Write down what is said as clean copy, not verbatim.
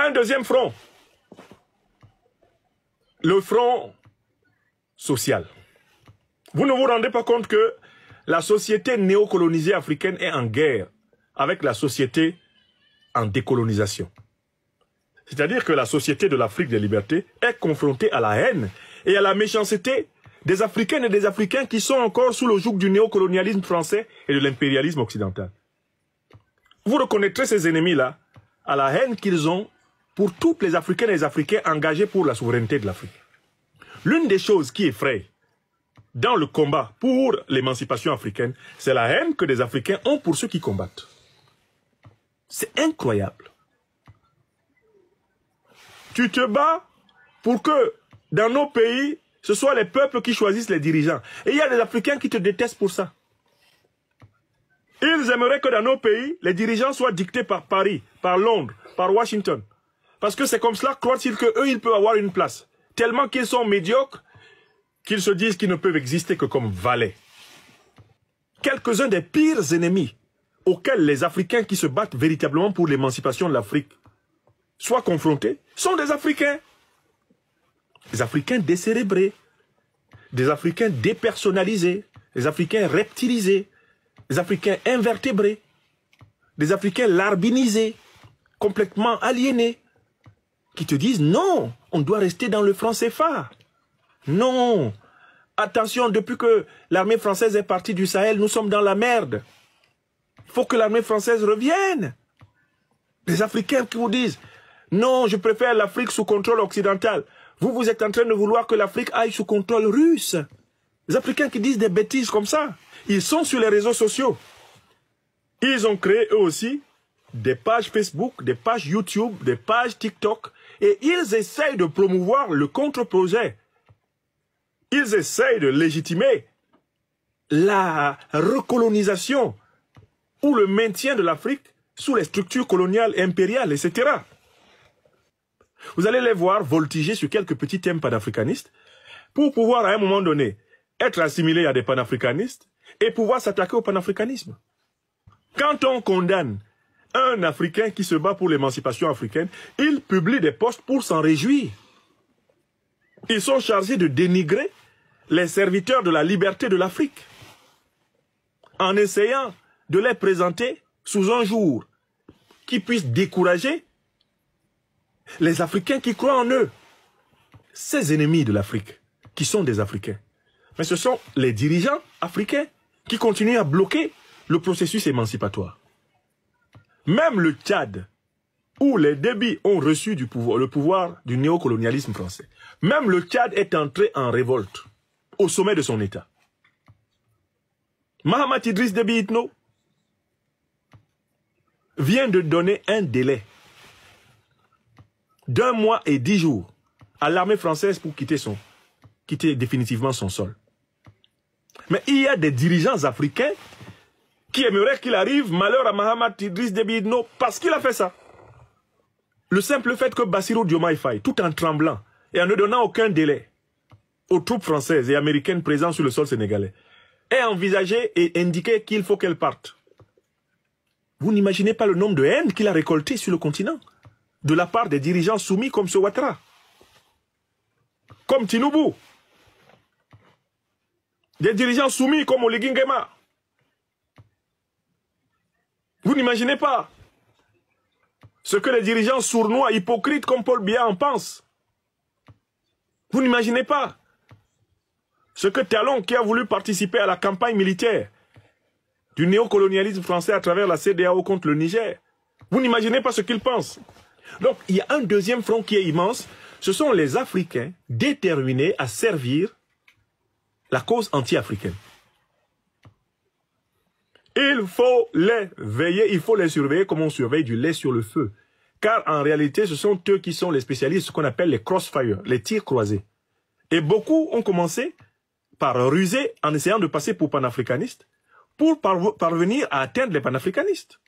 un deuxième front. Le front social. Vous ne vous rendez pas compte que la société néocolonisée africaine est en guerre avec la société en décolonisation. C'est-à-dire que la société de l'Afrique des libertés est confrontée à la haine et à la méchanceté des Africaines et des Africains qui sont encore sous le joug du néocolonialisme français et de l'impérialisme occidental. Vous reconnaîtrez ces ennemis-là à la haine qu'ils ont pour toutes les Africaines et les Africains engagés pour la souveraineté de l'Afrique. L'une des choses qui effraie dans le combat pour l'émancipation africaine, c'est la haine que des Africains ont pour ceux qui combattent. C'est incroyable. Tu te bats pour que dans nos pays, ce soit les peuples qui choisissent les dirigeants. Et il y a des Africains qui te détestent pour ça. Ils aimeraient que dans nos pays, les dirigeants soient dictés par Paris, par Londres, par Washington. Parce que c'est comme cela, croient-ils qu'eux, ils peuvent avoir une place. Tellement qu'ils sont médiocres, qu'ils se disent qu'ils ne peuvent exister que comme valets. Quelques-uns des pires ennemis auxquels les Africains qui se battent véritablement pour l'émancipation de l'Afrique soient confrontés sont des Africains. Des Africains décérébrés, des Africains dépersonnalisés, des Africains reptilisés, des Africains invertébrés, des Africains larbinisés, complètement aliénés, qui te disent non, on doit rester dans le franc CFA. Non, attention, depuis que l'armée française est partie du Sahel, nous sommes dans la merde. Il faut que l'armée française revienne. Les Africains qui vous disent non, je préfère l'Afrique sous contrôle occidental. Vous êtes en train de vouloir que l'Afrique aille sous contrôle russe. Les Africains qui disent des bêtises comme ça, ils sont sur les réseaux sociaux. Ils ont créé eux aussi des pages Facebook, des pages YouTube, des pages TikTok, et ils essayent de promouvoir le contre-projet. Ils essayent de légitimer la recolonisation ou le maintien de l'Afrique sous les structures coloniales, impériales, etc. Vous allez les voir voltiger sur quelques petits thèmes panafricanistes pour pouvoir à un moment donné être assimilés à des panafricanistes et pouvoir s'attaquer au panafricanisme. Quand on condamne un Africain qui se bat pour l'émancipation africaine, il publie des posts pour s'en réjouir. Ils sont chargés de dénigrer les serviteurs de la liberté de l'Afrique en essayant de les présenter sous un jour qui puisse décourager les Africains qui croient en eux. Ces ennemis de l'Afrique, qui sont des Africains. Mais ce sont les dirigeants africains qui continuent à bloquer le processus émancipatoire. Même le Tchad, où les Débits ont reçu le pouvoir du néocolonialisme français, même le Tchad est entré en révolte au sommet de son État. Mahamat Idriss Déby Itno vient de donner un délai d'1 mois et 10 jours à l'armée française pour quitter définitivement son sol. Mais il y a des dirigeants africains qui aimeraient qu'il arrive malheur à Mahamat Idriss Déby Itno parce qu'il a fait ça. Le simple fait que Bassirou Diomaye Faye, tout en tremblant et en ne donnant aucun délai aux troupes françaises et américaines présentes sur le sol sénégalais, ait envisagé et indiqué qu'il faut qu'elles partent. Vous n'imaginez pas le nombre de haines qu'il a récolté sur le continent de la part des dirigeants soumis comme ce Ouattara, comme Tinubu, des dirigeants soumis comme Oligui Nguema. Vous n'imaginez pas ce que les dirigeants sournois, hypocrites comme Paul Biya en pensent. Vous n'imaginez pas ce que Talon, qui a voulu participer à la campagne militaire du néocolonialisme français à travers la CEDEAO contre le Niger, vous n'imaginez pas ce qu'il pense. Donc, il y a un deuxième front qui est immense. Ce sont les Africains déterminés à servir la cause anti-africaine. Il faut les veiller, il faut les surveiller comme on surveille du lait sur le feu. Car en réalité, ce sont eux qui sont les spécialistes, ce qu'on appelle les crossfire, les tirs croisés. Et beaucoup ont commencé par ruser en essayant de passer pour panafricanistes pour parvenir à atteindre les panafricanistes.